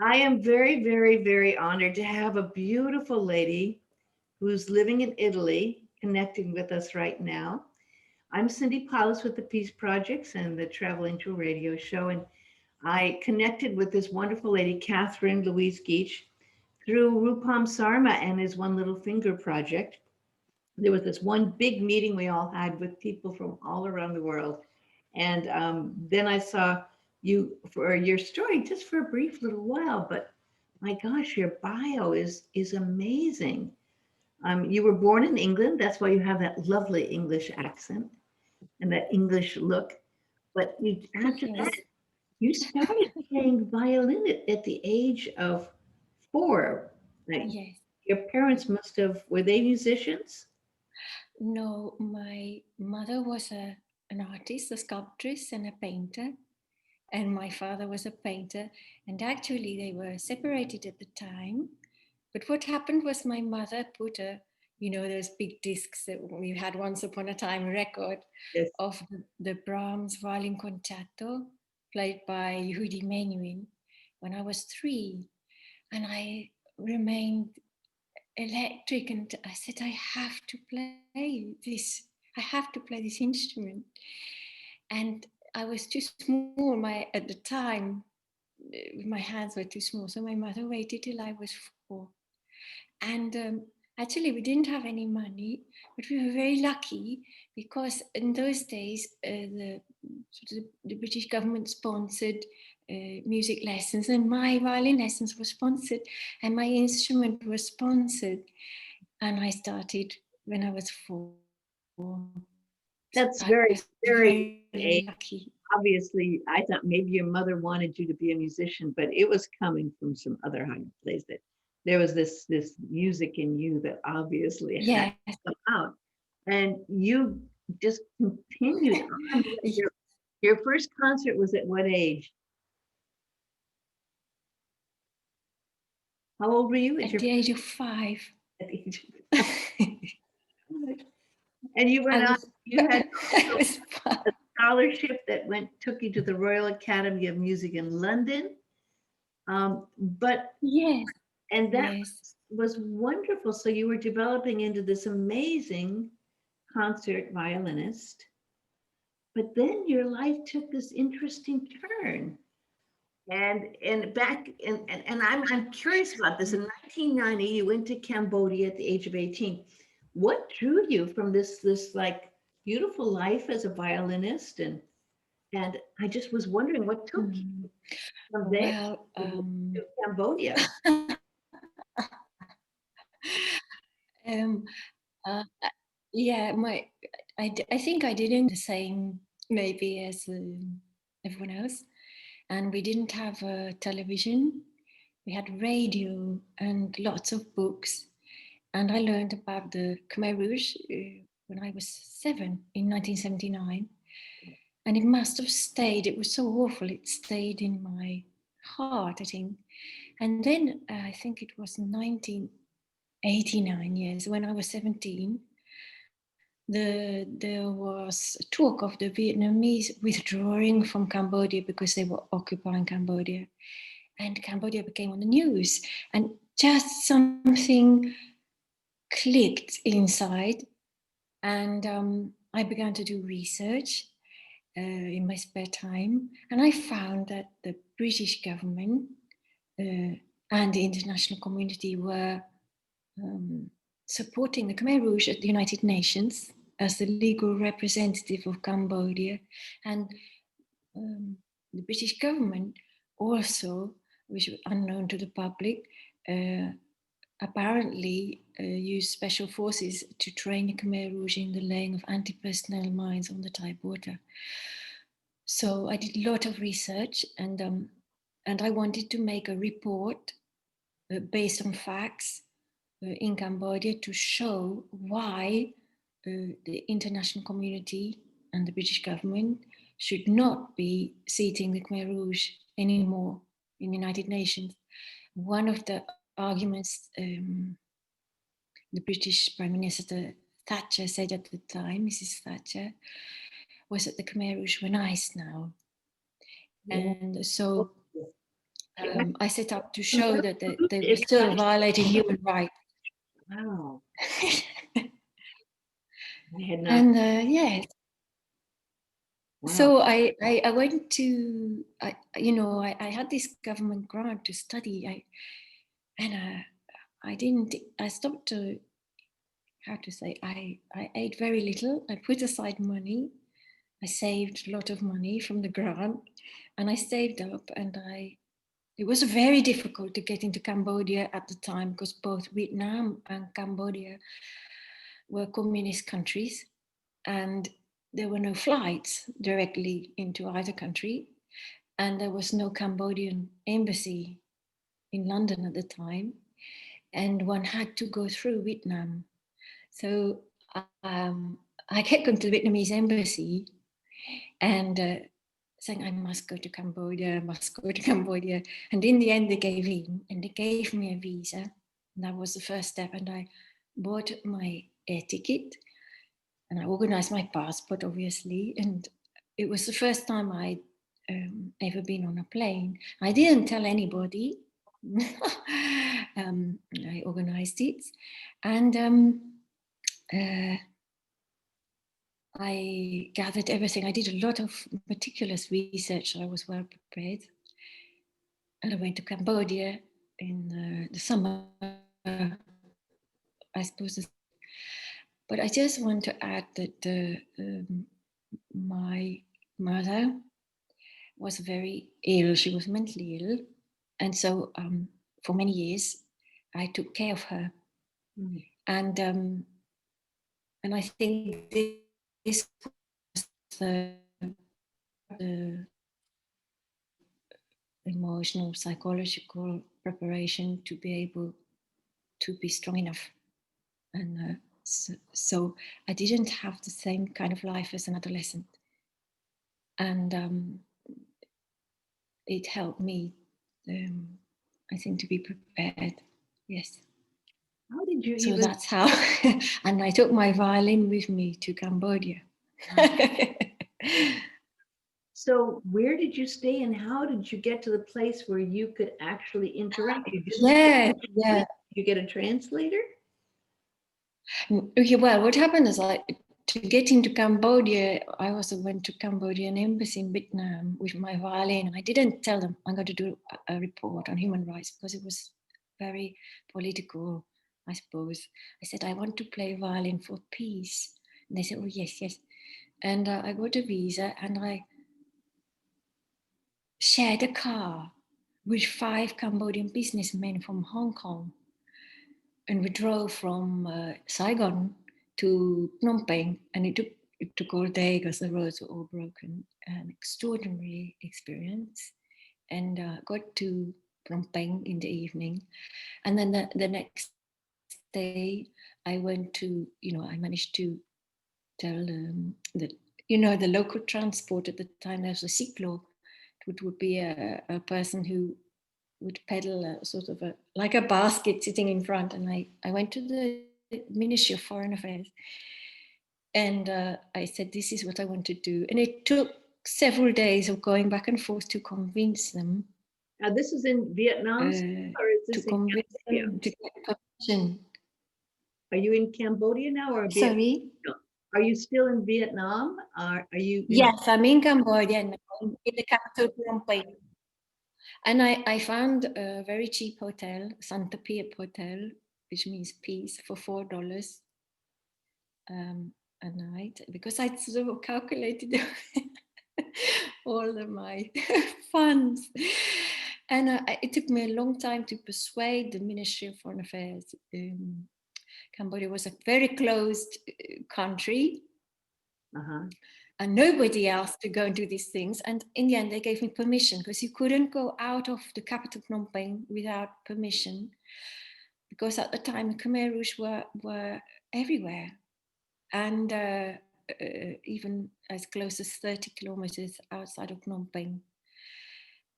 I am very, very, very honored to have a beautiful lady who's living in Italy connecting with us right now. I'm Cindy Paulus with the Peace Projects and the Traveling to Radio Show. And I connected with this wonderful lady, Catherine Louise Geach, through Rupam Sarma and his One Little Finger project. There was this one big meeting we all had with people from all around the world. And then I saw you for your story just for a brief little while, but my gosh, your bio is amazing. You were born in England, that's why you have that lovely English accent and that English look. But you, after Yes. that, you started playing violin at the age of 4. Like, Yes. your parents must have, were they musicians? No, my mother was an artist, a sculptress, and a painter, and my father was a painter. And actually, they were separated at the time. But what happened was my mother put those big discs that we had once upon a time, a record Yes. of the Brahms violin concerto played by Yehudi Menuhin when I was 3. And I remained electric, and I said, I have to play this. I have to play this instrument. And I was too small. At the time, my hands were too small. So my mother waited till I was 4. And actually, we didn't have any money, but we were very lucky because in those days, the British government sponsored music lessons, and my violin lessons were sponsored, and my instrument was sponsored. And I started when I was 4. So That's I was very, very very, very age. lucky. Obviously, I thought maybe your mother wanted you to be a musician, but it was coming from some other higher place that there was this music in you that obviously had Yes. to come out. And you just continued on. Your first concert was at what age? How old were you at At your the age of 5. at the age of and you I went on, was, you had I was 5. a scholarship that took you to the Royal Academy of Music in London. But Yes, and that yes. was wonderful. So you were developing into this amazing concert violinist. But then your life took this interesting turn. And back and I'm curious about this. In 1990, you went to Cambodia at the age of 18. What drew you from this like beautiful life as a violinist? And I just was wondering what took Mm. you from there Well, to Cambodia. um, uh, yeah, I think I didn't the same maybe as everyone else, and we didn't have a television. We had radio and lots of books, and I learned about the Khmer Rouge when I was 7 in 1979, and it must have stayed. It was so awful. It stayed in my heart, I think. And then I think it was 1989 years when I was 17. There was talk of the Vietnamese withdrawing from Cambodia because they were occupying Cambodia, and Cambodia became on the news, and just something clicked inside, and I began to do research in my spare time, and I found that the British government and the international community were supporting the Khmer Rouge at the United Nations as the legal representative of Cambodia, and the British government also, which was unknown to the public, apparently used special forces to train the Khmer Rouge in the laying of anti-personnel mines on the Thai border. So I did a lot of research, and I wanted to make a report based on facts in Cambodia to show why the international community and the British government should not be seating the Khmer Rouge anymore in the United Nations. One of the arguments the British Prime Minister Thatcher said at the time, Mrs. Thatcher, was that the Khmer Rouge were nice now. Yeah. And so I set up to show that they were still violating human rights. Wow. I had not. And yes. Wow. So I went to, I had this government grant to study. I stopped to, how to say, I ate very little. I put aside money. I saved a lot of money from the grant, and I saved up, and it was very difficult to get into Cambodia at the time because both Vietnam and Cambodia were communist countries, and there were no flights directly into either country, and there was no Cambodian embassy in London at the time, and one had to go through Vietnam. So I kept going to the Vietnamese embassy and saying, I must go to Cambodia, I must go to Cambodia. And in the end, they gave in and they gave me a visa. And that was the first step. And I bought my air ticket and I organized my passport, obviously. And it was the first time I'd ever been on a plane. I didn't tell anybody. I organized it. And I gathered everything. I did a lot of meticulous research. I was well prepared. And I went to Cambodia in the summer, I suppose. But I just want to add that my mother was very ill. She was mentally ill. And so for many years, I took care of her. Mm. And I think this was the emotional, psychological preparation to be able to be strong enough. And so I didn't have the same kind of life as an adolescent. And it helped me, I think, to be prepared. Yes. How did you So that's how. And I took my violin with me to Cambodia. So where did you stay and how did you get to the place where you could actually interact? Yeah. Did you get a translator? Okay, well, what happened is to get into Cambodia, I also went to Cambodian embassy in Vietnam with my violin. I didn't tell them I'm going to do a report on human rights because it was very political, I suppose. I said, I want to play violin for peace. And they said, oh, yes, yes. And I got a visa and I shared a car with 5 Cambodian businessmen from Hong Kong. And we drove from Saigon to Phnom Penh, and it took all day because the roads were all broken. An extraordinary experience, and got to Phnom Penh in the evening, and then the next day I went to, I managed to tell the local transport at the time. There was a cyclo, it would be a person who would peddle a sort of like a basket sitting in front. And I went to the Ministry of Foreign Affairs and I said, this is what I want to do. And it took several days of going back and forth to convince them. Now this is in Vietnam, or is this to convince Cambodia? them to get permission. Are you in Cambodia now or Vietnam? Sorry? Are you still in Vietnam? Are you? Yes, I'm in Cambodia now, in the capital Phnom Penh. And I found a very cheap hotel, Santapip Hotel, which means peace, for $4 a night, because I sort of calculated all of my funds. And it took me a long time to persuade the Ministry of Foreign Affairs. Cambodia was a very closed country. And nobody asked to go and do these things. And in the end, they gave me permission because you couldn't go out of the capital Phnom Penh without permission. Because at the time, the Khmer Rouge were everywhere. And even as close as 30 kilometers outside of Phnom Penh.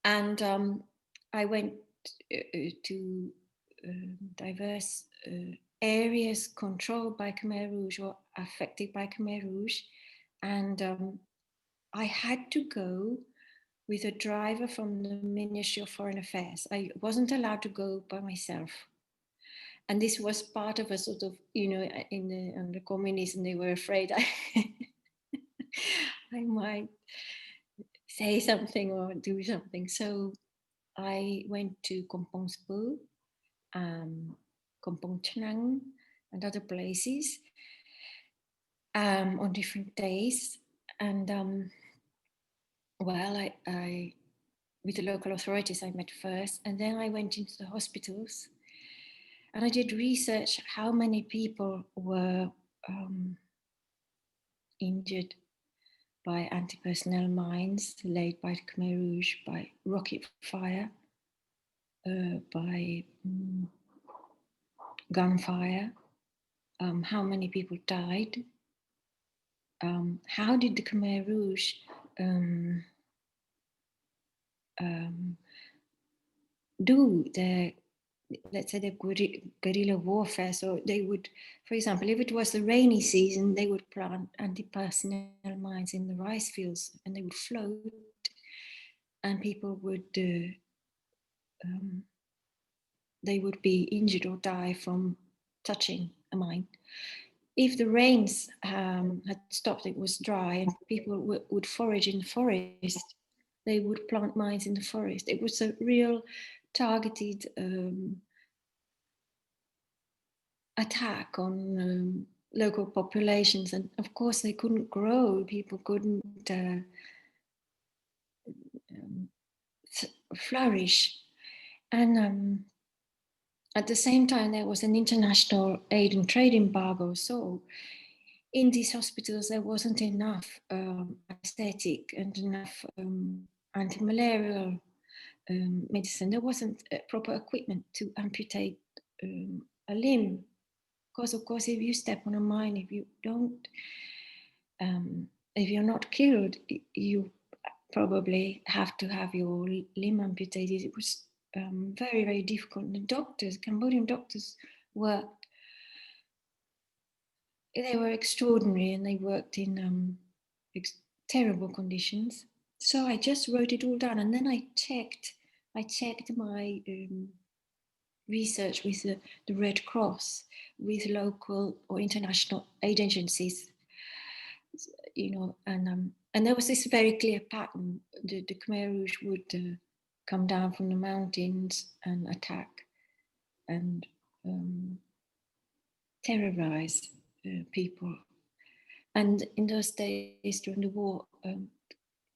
And I went to diverse areas controlled by Khmer Rouge or affected by Khmer Rouge. And I had to go with a driver from the Ministry of Foreign Affairs. I wasn't allowed to go by myself. And this was part of a sort of, you know, under communism, they were afraid I might say something or do something. So I went to Kampong Spu, Kampong Chnang, and other places on different days. And well, I with the local authorities I met first, and then I went into the hospitals and I did research how many people were injured by anti-personnel mines laid by the Khmer Rouge, by rocket fire, by gunfire, how many people died, how did the Khmer Rouge do their, let's say, the guerrilla warfare. So they would, for example, if it was the rainy season, they would plant anti-personnel mines in the rice fields and they would float and people would, they would be injured or die from touching a mine. If the rains had stopped, it was dry and people would forage in the forest, they would plant mines in the forest. It was a real targeted attack on local populations, and of course they couldn't grow, people couldn't flourish. And at the same time there was an international aid and trade embargo, so in these hospitals there wasn't enough anesthetic and enough anti-malarial medicine. There wasn't proper equipment to amputate a limb. Because of course, if you step on a mine, if you don't, if you're not killed, you probably have to have your limb amputated. It was very, very difficult. The doctors, Cambodian doctors, they were extraordinary and they worked in terrible conditions. So I just wrote it all down, and then I checked my research with the Red Cross, with local or international aid agencies, you know, and there was this very clear pattern. The Khmer Rouge would come down from the mountains and attack and terrorize people. And in those days during the war,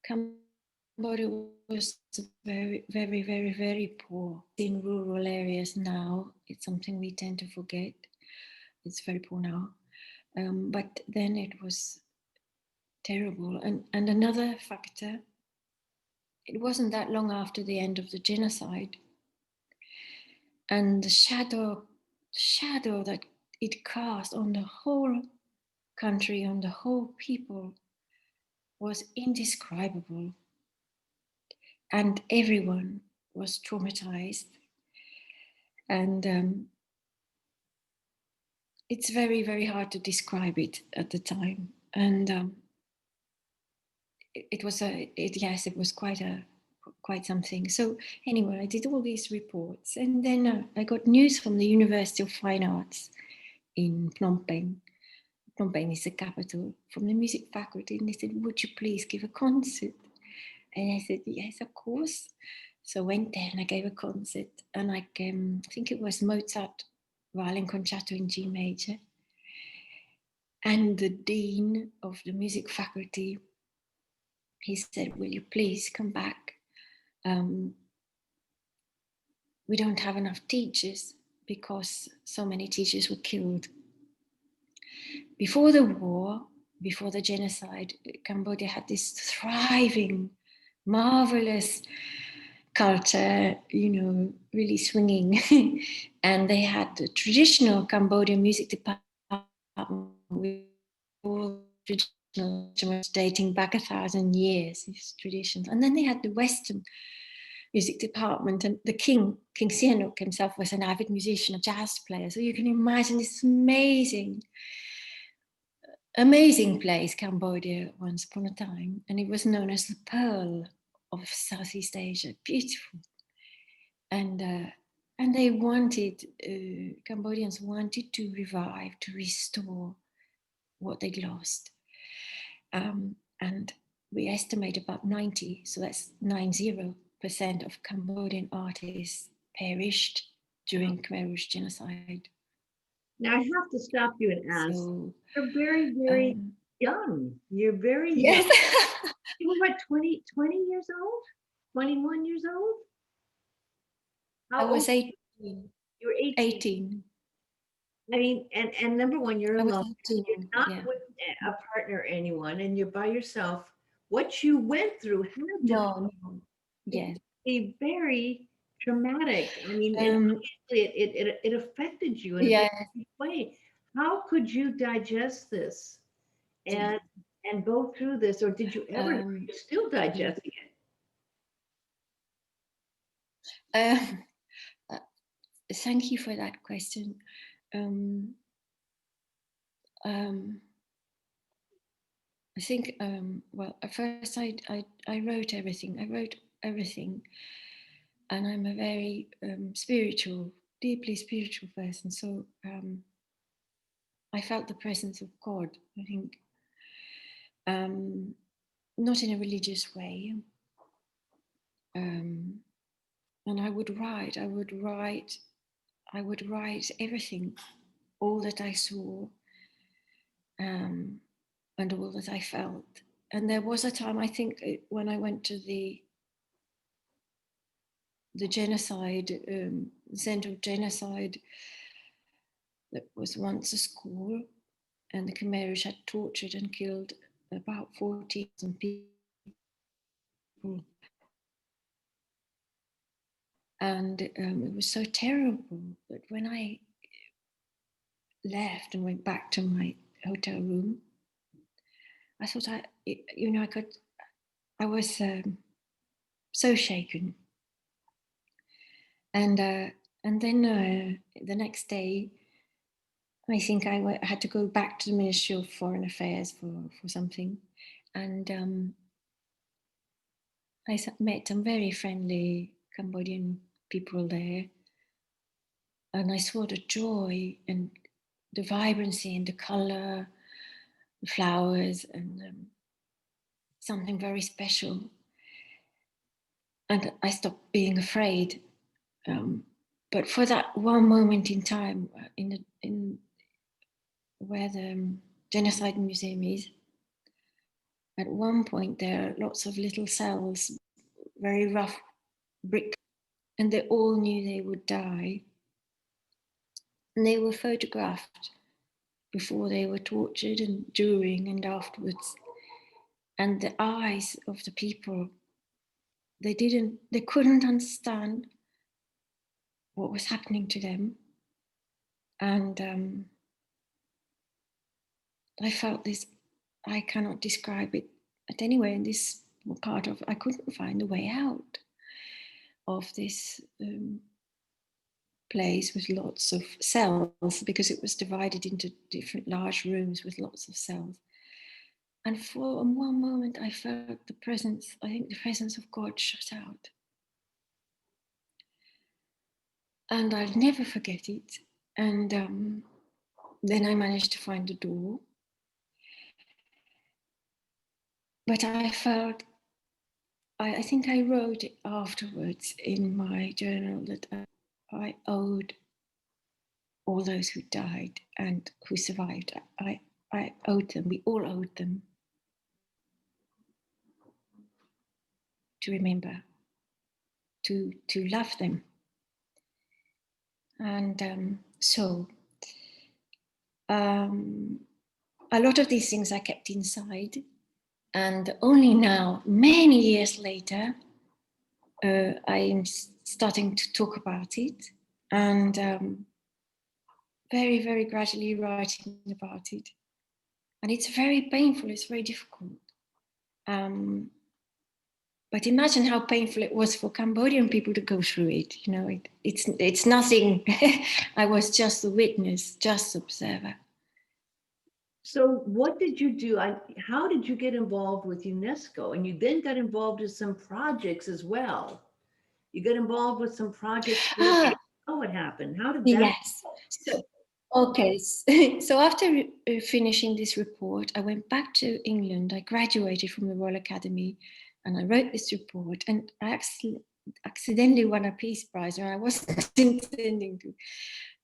Cambodia was very, very, very, very poor. In rural areas now, it's something we tend to forget. It's very poor now. But then it was terrible. And another factor, it wasn't that long after the end of the genocide. And the shadow that it cast on the whole country, on the whole people, was indescribable. And everyone was traumatized. And it's very, very hard to describe it at the time. And it was quite something. So anyway, I did all these reports, and then I got news from the University of Fine Arts in Phnom Penh. Phnom Penh is the capital, from the music faculty, and they said, would you please give a concert? And I said, yes, of course. So I went there and I gave a concert, and I think it was Mozart Violin Concerto in G major. And the dean of the music faculty, he said, will you please come back? We don't have enough teachers because so many teachers were killed. Before the war, before the genocide, Cambodia had this thriving, marvelous culture, you know, really swinging. And they had the traditional Cambodian music department with all traditional instruments dating back 1,000 years, these traditions. And then they had the Western music department, and the King Sihanouk himself was an avid musician, a jazz player. So you can imagine this amazing place, Cambodia, once upon a time. And it was known as the Pearl of Southeast Asia, beautiful. And they wanted, Cambodians wanted to revive, to restore what they'd lost. And we estimate about 90, so that's 90% of Cambodian artists perished during Khmer Rouge genocide. Now I have to stop you and ask, So, you're very, very young. You're very yes. young. You were what, 20 years old? 21 years old? I was 18. You were 18. 18. I mean, and number one, you're I was alone. 18, You're not yeah. with a partner or anyone, and you're by yourself. What you went through had to Yes. be very traumatic. I mean, and obviously it affected you in a very big way. How could you digest this and go through this, or did you ever? Are you still digesting it? Thank you for that question. I think, well, at first I wrote everything. I wrote everything. And I'm a very spiritual, deeply spiritual person. So I felt the presence of God, I think, not in a religious way. And I would write everything, all that I saw, and all that I felt. And there was a time, I think, when I went to the genocide, center of genocide, that was once a school, and the Khmer Rouge had tortured and killed about 40,000 people. And it was so terrible that when I left and went back to my hotel room, I thought I was so shaken. And then the next day, I think I had to go back to the Ministry of Foreign Affairs for something. And I met some very friendly Cambodian people there. And I saw the joy and the vibrancy and the color, the flowers, and something very special. And I stopped being afraid. But for that one moment in time, in where the Genocide Museum is, at one point there are lots of little cells, very rough brick, and they all knew they would die. And they were photographed before they were tortured, and during and afterwards. And the eyes of the people, they couldn't understand what was happening to them. And I felt this, I cannot describe it, but anyway, in this part of, I couldn't find a way out of this place with lots of cells, because it was divided into different large rooms with lots of cells. And for one moment I felt the presence of God shut out. And I'll never forget it. And then I managed to find the door. But I felt, I think I wrote it afterwards in my journal that I owed all those who died and who survived. I owed them, we all owed them to remember, to love them. And so a lot of these things I kept inside, and only now, many years later, I'm starting to talk about it, and very, very gradually writing about it. And it's very painful, it's very difficult. But imagine how painful it was for Cambodian people to go through it. You know, it's nothing. I was just the witness, just observer. So what did you do? How did you get involved with UNESCO? And you then got involved with some projects as well. You got involved with some projects. Ah, Oh, what happened? How did that? yes. So, okay. So after finishing this report, I went back to England. I graduated from the Royal Academy and I wrote this report, and I accidentally won a Peace Prize, and I wasn't intending to.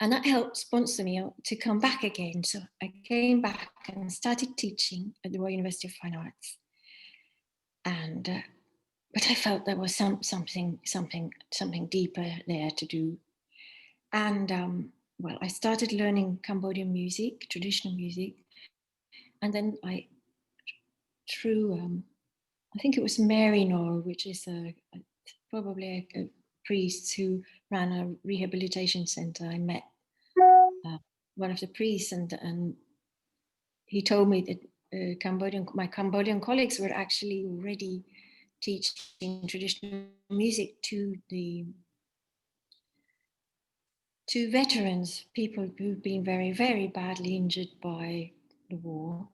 And that helped sponsor me to come back again. So I came back and started teaching at the Royal University of Fine Arts. And but I felt there was something deeper there to do. And well, I started learning Cambodian music, traditional music, and then through I think it was Marino, which is probably a priest who ran a rehabilitation center. I met one of the priests, and he told me that my Cambodian colleagues were actually already teaching traditional music to veterans, people who've been very, very badly injured by the war.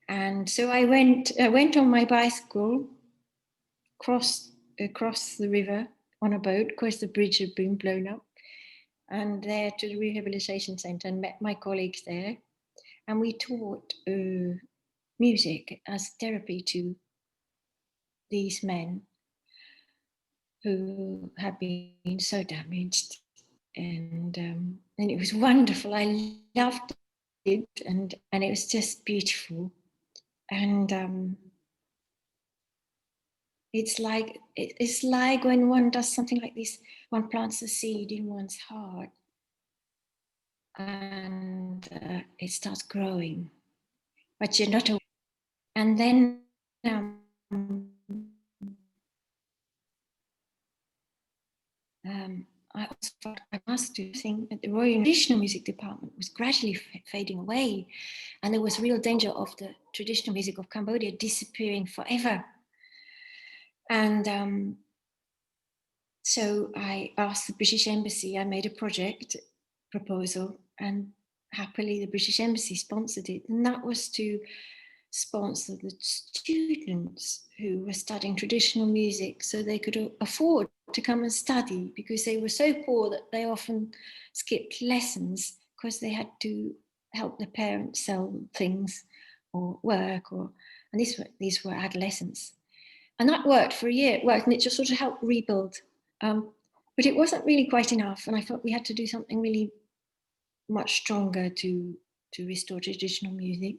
And so I went on my bicycle, across the river on a boat, because the bridge had been blown up, and there to the rehabilitation center, and met my colleagues there. And we taught music as therapy to these men who had been so damaged. And it was wonderful. I loved it, and it was just beautiful. And it's like when one does something like this, one plants a seed in one's heart, and it starts growing, but you're not aware. And then I also thought I must do something. At the Royal Traditional Music Department was gradually fading away, and there was real danger of the traditional music of Cambodia disappearing forever. And so I asked the British Embassy. I made a project proposal, and happily the British Embassy sponsored it, and that was to sponsor the students who were studying traditional music so they could afford to come and study, because they were so poor that they often skipped lessons because they had to help their parents sell things or work, and these were adolescents. And that worked for a year. It worked, and it just sort of helped rebuild. But it wasn't really quite enough, and I thought we had to do something really much stronger to restore traditional music.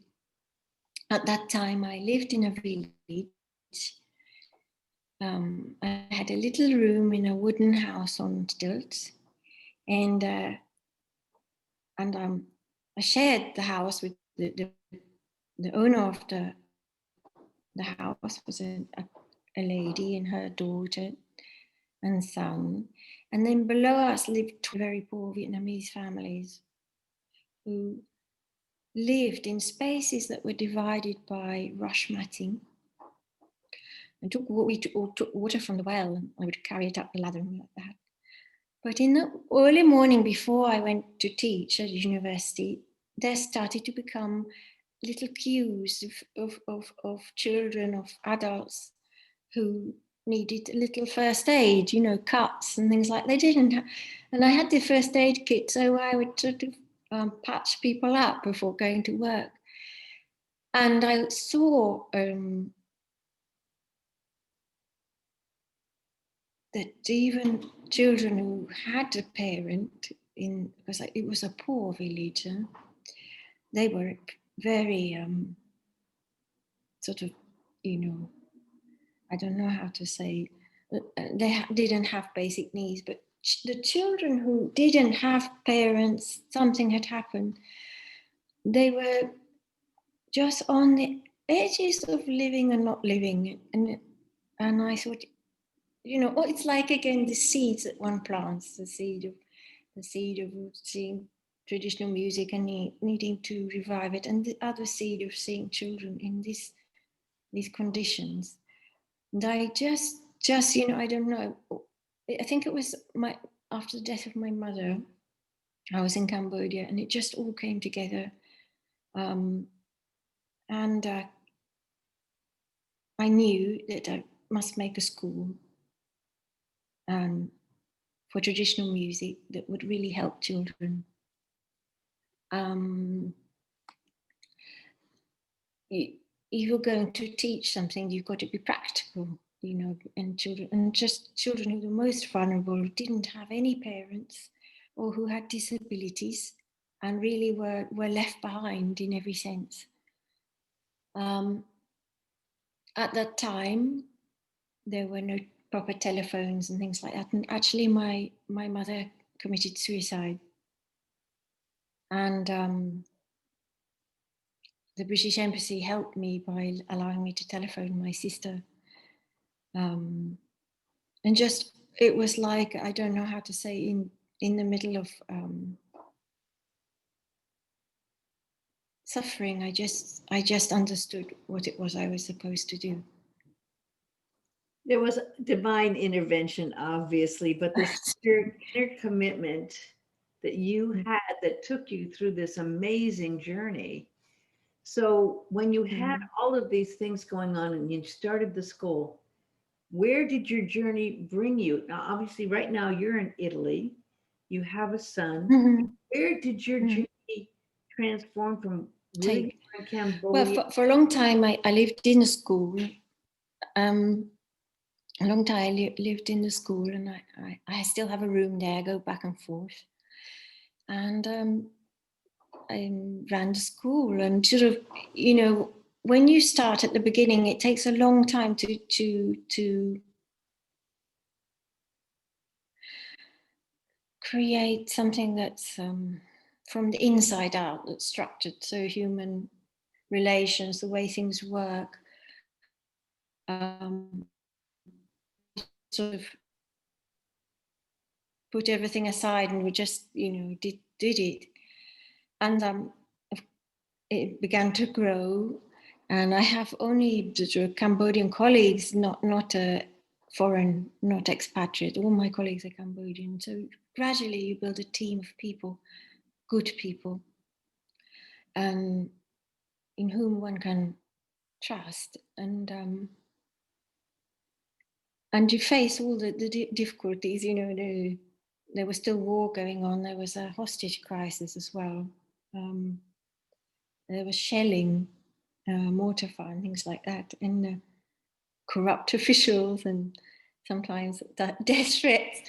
At that time, I lived in a village. I had a little room in a wooden house on stilts, and I shared the house with the owner of the house was a lady and her daughter and son, and then below us lived two very poor Vietnamese families who lived in spaces that were divided by rush matting. And took water from the well, and I would carry it up the ladder and like that. But in the early morning before I went to teach at university, there started to become little queues of children, of adults who needed a little first aid, cuts and things like they didn't have. And I had the first aid kit, so I would sort of patch people up before going to work. And I saw that even children who had a parent because it was a poor village, they were very sort of, I don't know how to say, they didn't have basic needs, but the children who didn't have parents, something had happened, they were just on the edges of living and not living. And I thought, it's like, again, the seeds that one plants, the seed of seeing traditional music and needing to revive it, and the other seed of seeing children in these conditions. And I just I don't know, I think it was after the death of my mother, I was in Cambodia, and it just all came together. And I knew that I must make a school for traditional music that would really help children. If you're going to teach something, you've got to be practical, you know, and just children who were most vulnerable, who didn't have any parents or who had disabilities and really were left behind in every sense. At that time, there were no proper telephones and things like that. And actually, my mother committed suicide. And the British Embassy helped me by allowing me to telephone my sister. And just, it was like, I don't know how to say, in the middle of suffering, I just understood what it was I was supposed to do. There was divine intervention, obviously, but this inner commitment that you had that took you through this amazing journey. So when you had all of these things going on and you started the school, where did your journey bring you? Now, obviously, right now you're in Italy, you have a son. Where did your journey transform from where you were in Cambodia? Well, for a long time, I lived in a school. A long time I lived in the school, and I still have a room there. I go back and forth, and I ran the school, and sort of, you know, when you start at the beginning, it takes a long time to create something that's from the inside out, that's structured. So human relations, the way things work, sort of put everything aside, and we just, you know, did it, and it began to grow. And I have only Cambodian colleagues, not foreign, not expatriate. All my colleagues are Cambodian. So gradually you build a team of people, good people, in whom one can trust, and you face all the difficulties. You know, there was still war going on. There was a hostage crisis as well. There was shelling, mortar fire, and things like that, and corrupt officials, and sometimes death threats,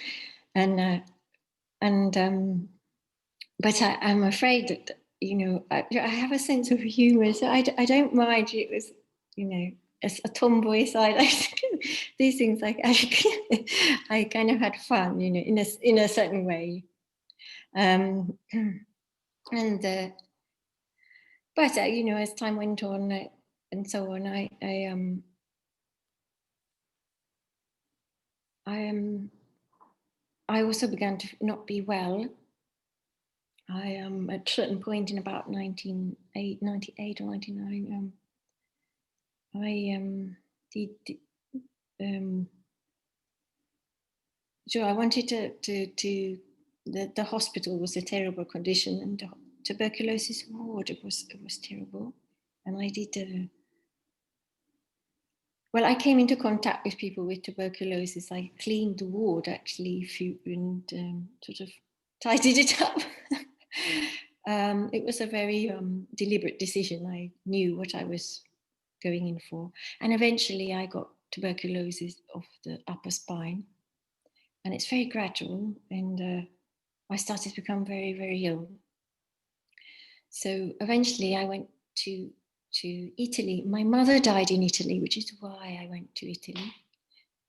but I'm afraid that, you know, I have a sense of humour, so I don't mind. It was, you know, a tomboy side. These things, like, I kind of had fun, you know, in a certain way, and but you know, as time went on and so on, I also began to not be well. I at a certain point in about 98 or 99, I did. So I wanted to the hospital was a terrible condition, and the tuberculosis ward, it was terrible, and I did. Well, I came into contact with people with tuberculosis. I cleaned the ward actually, and sort of tidied it up. It was a very deliberate decision. I knew what I was going in for, and eventually I got tuberculosis of the upper spine, and it's very gradual, and I started to become very, very ill. So eventually I went to Italy. My mother died in Italy, which is why I went to Italy,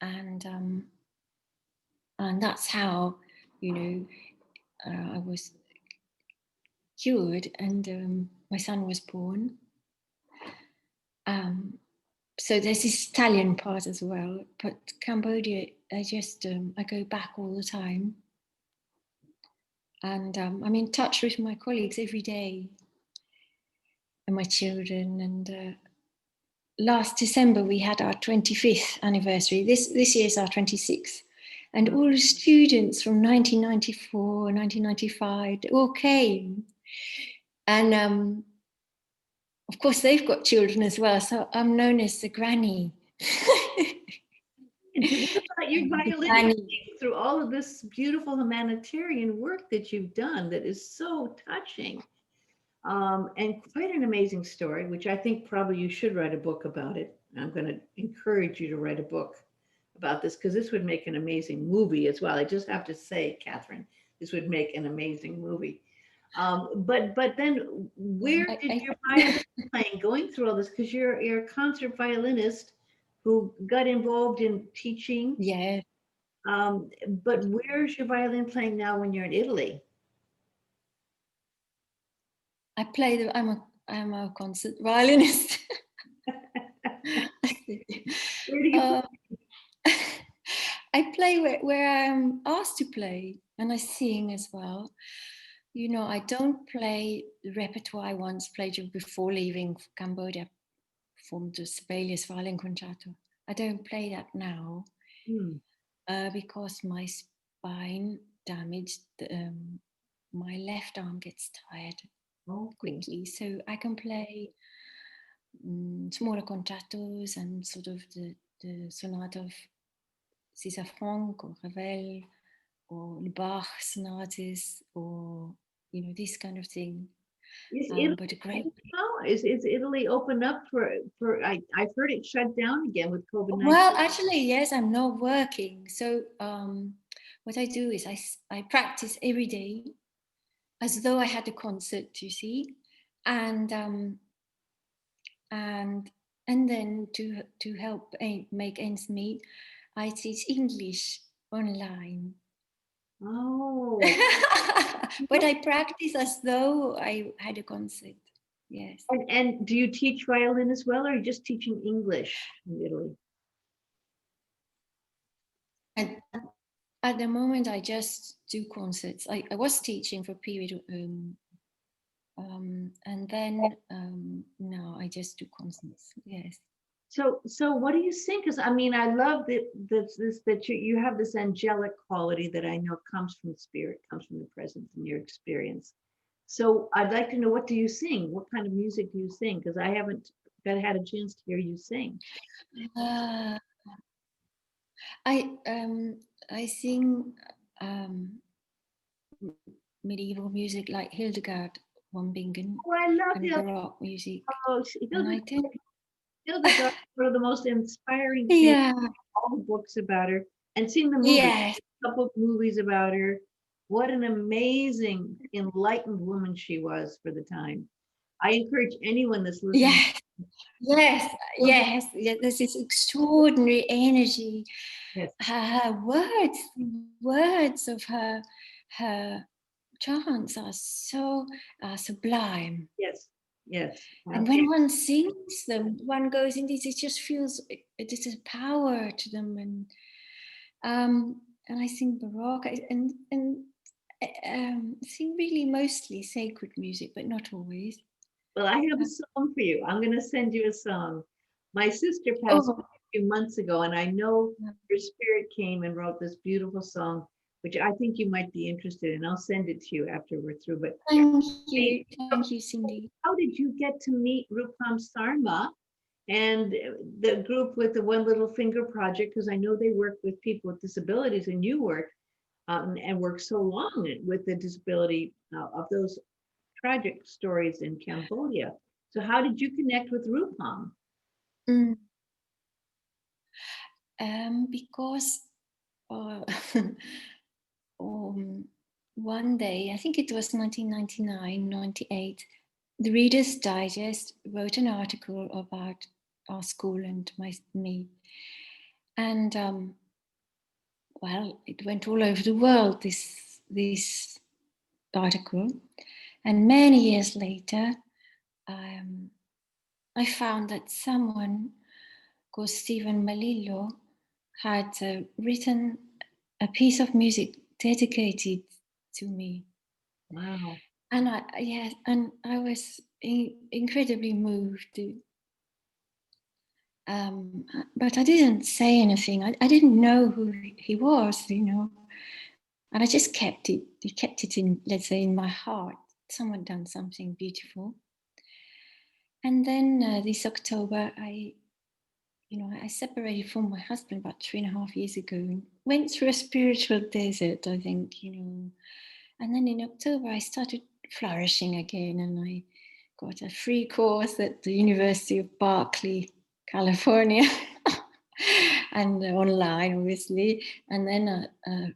and that's how, you know, I was cured, and my son was born. So there's this Italian part as well, but Cambodia, I go back all the time, and I'm in touch with my colleagues every day and my children, and last December we had our 25th anniversary. This year's our 26th, and all the students from 1994, 1995, they all came, and of course, they've got children as well, so I'm known as the granny. And what about your The violin granny. through all of this beautiful humanitarian work that you've done that is so touching? And quite an amazing story, which I think probably you should write a book about it. I'm going to encourage you to write a book about this because this would make an amazing movie as well. I just have to say, Catherine, this would make an amazing movie. But then where did your violin playing going through all this? Because you're a concert violinist who got involved in teaching. Yeah, But where's your violin playing now when you're in Italy? I play the. I'm a concert violinist. Where do you I play where I'm asked to play, and I sing as well. You know, I don't play the repertoire I once played before leaving Cambodia from the Sibelius Violin Concerto. I don't play that now because my spine damaged. My left arm gets tired quickly, so I can play smaller concertos and sort of the sonata of César Franck or Ravel or Bach sonatas or this kind of thing. Is Italy But a great. is Italy opened up for I've heard it shut down again with COVID-19. Well, actually, yes, I'm not working. So what I do is I practice every day as though I had a concert, you see, and then to help make ends meet, I teach English online. Oh, But I practice as though I had a concert. Yes. and do you teach violin as well, or are you just teaching English in Italy? And at the moment, I just do concerts. I was teaching for a period, and then now I just do concerts. Yes. So what do you sing? Because I mean, I love that you have this angelic quality that I know comes from spirit, comes from the presence and your experience. So I'd like to know, what do you sing? What kind of music do you sing? Because I haven't had a chance to hear you sing. Uh, I sing medieval music like Hildegard von Bingen Oh, I love and you. Baroque music. Oh, And I tend, Hildegard, one of the most inspiring things. yeah, All the books about her and seen the movie, yes, a couple of movies about her. What an amazing, enlightened woman she was for the time. I encourage anyone that's listening. yes, yes. There's this extraordinary energy. Yes, Her words of her chants are so sublime. yes, yes. And when one sings them, one goes into it just feels there's a power to them. And I sing Baroque and sing really mostly sacred music, but not always. Well, I have a song for you. I'm going to send you a song. My sister passed Oh, a few months ago, and I know her spirit came and wrote this beautiful song, which I think you might be interested in. I'll send it to you after we're through. But thank you, Cindy. how did you get to meet Rupam Sarma and the group with the One Little Finger Project? Because I know they work with people with disabilities, and you work and work so long with the disability of those tragic stories in Cambodia. So how did you connect with Rupam? Because one day, I think it was 1999, 98, the Reader's Digest wrote an article about our school and me. And well, it went all over the world, this article. And many years later, I found that someone called Stephen Malillo had written a piece of music dedicated to me. Wow. And I was incredibly moved. But I didn't say anything. I didn't know who he was, and I just kept it. He kept it in, let's say, in my heart. Someone done something beautiful. And then this October, I separated from my husband about 3.5 years ago and went through a spiritual desert, I think, And then in October, I started flourishing again, and I got a free course at the University of Berkeley, California, and online, obviously, and then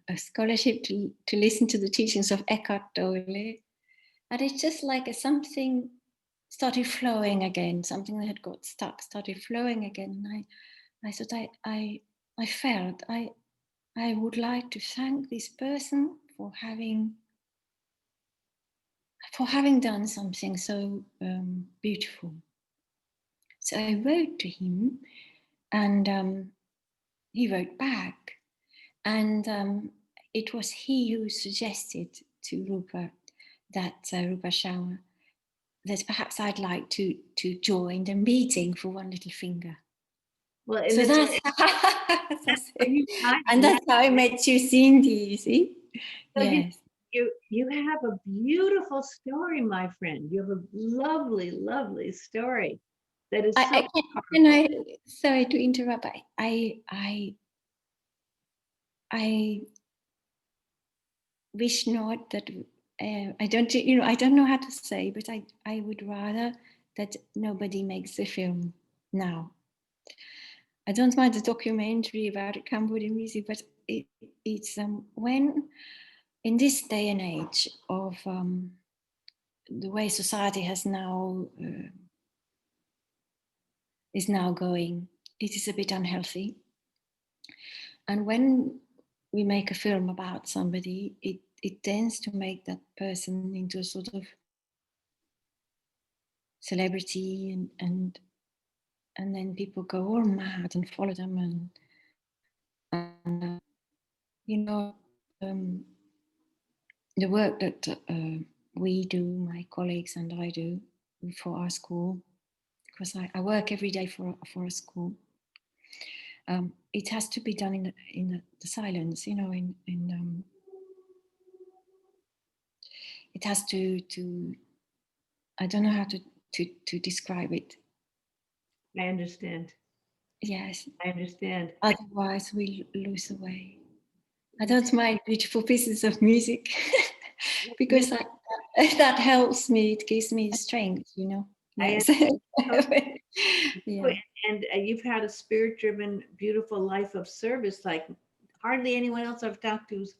a scholarship to listen to the teachings of Eckhart Tolle. And it's just like something started flowing again, something that had got stuck started flowing again. And I thought I felt I would like to thank this person for having done something so beautiful. So I wrote to him, and he wrote back, and it was he who suggested to Rupa Rupa Sharma, that perhaps I'd like to join the meeting for One Little Finger. Well, and So that's and that's how I met you, Cindy. You see, so yes. You have a beautiful story, my friend. You have a lovely, lovely story that is so powerful. Sorry to interrupt. I wish not that. I don't know how to say, but I would rather that nobody makes the film now. I don't mind the documentary about Cambodian music, but it's when in this day and age of the way society has now is now going, it is a bit unhealthy. And when we make a film about somebody, it tends to make that person into a sort of celebrity, and then people go all mad and follow them, and the work that we do, my colleagues and I do for our school, because I work every day for a school. It has to be done in the silence, it has to I don't know how to describe it. I understand. Yes. I understand. Otherwise we lose the way. I don't mind beautiful pieces of music because that helps me. It gives me strength, Yes. Yeah. And you've had a spirit-driven, beautiful life of service like hardly anyone else I've talked to's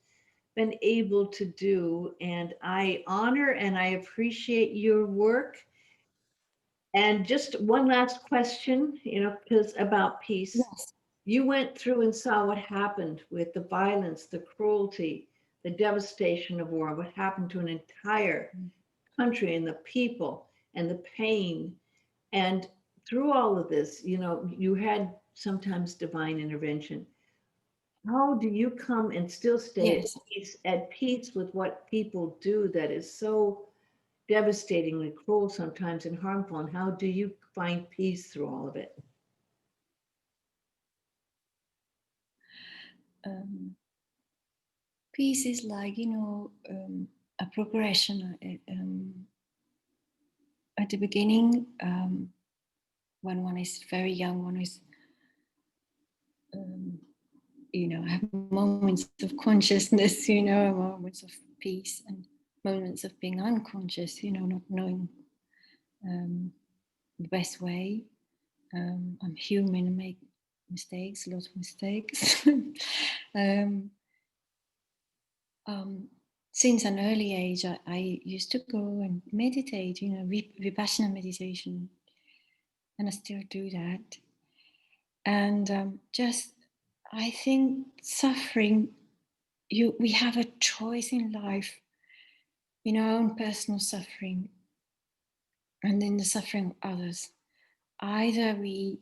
been able to do. And I honor and I appreciate your work. And just one last question, because about peace. Yes. You went through and saw what happened with the violence, the cruelty, the devastation of war, what happened to an entire country and the people and the pain. And through all of this, you had sometimes divine intervention. How do you come and still stay at peace with what people do that is so devastatingly cruel sometimes and harmful? And how do you find peace through all of it? Peace is like, a progression. At the beginning, when one is very young, one is, have moments of consciousness, moments of peace, and moments of being unconscious, not knowing the best way. I'm human and make mistakes, a lot of mistakes. Since an early age, I used to go and meditate, Vipassana meditation, and I still do that. And I think suffering, we have a choice in life, in our own personal suffering, and in the suffering of others. Either we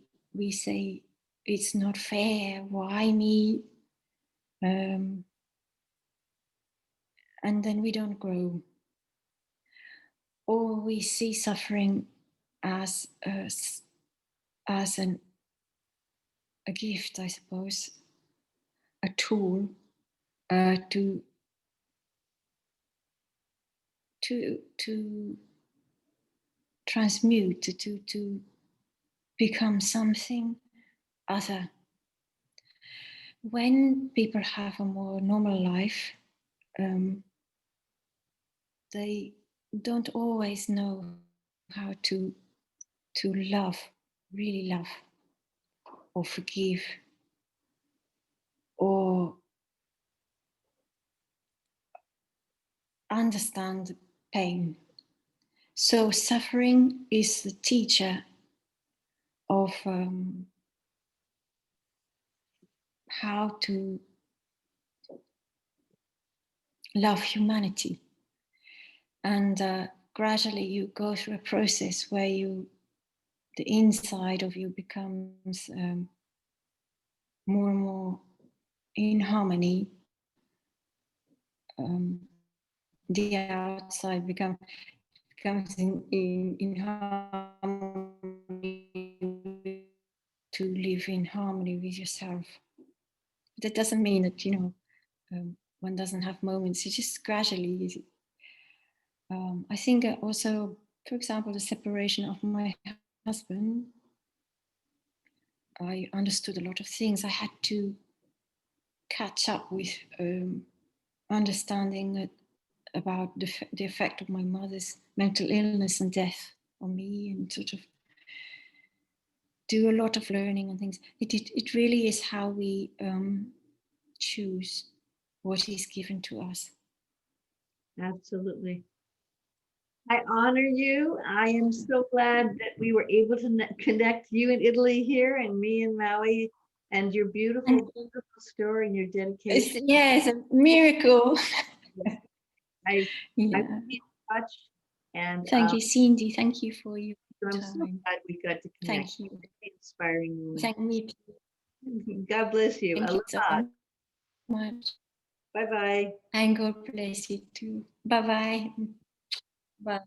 say it's not fair, why me? And then we don't grow. Or we see suffering as a gift, I suppose, a tool to transmute, to become something other. When people have a more normal life, they don't always know how to love, really love, or forgive, or understand pain. So suffering is the teacher of how to love humanity. And gradually you go through a process where the inside of you becomes more and more in harmony. The outside becomes in harmony, to live in harmony with yourself. That doesn't mean that, one doesn't have moments. It's just gradually. I think also, for example, the separation of my husband, I understood a lot of things. I had to catch up with understanding about the effect of my mother's mental illness and death on me, and sort of do a lot of learning and things. It really is how we choose what is given to us. Absolutely. I honor you. I am so glad that we were able to connect, you in Italy here and me in Maui, and your beautiful story and your dedication. It's a miracle. I Yeah. I'll be in touch. And thank you, Cindy. Thank you for your I'm time. so glad we got to connect. Thank you. Inspiring woman. Thank me. God bless you. Thank you so much. Bye bye. And God bless you too. Bye bye. Bye.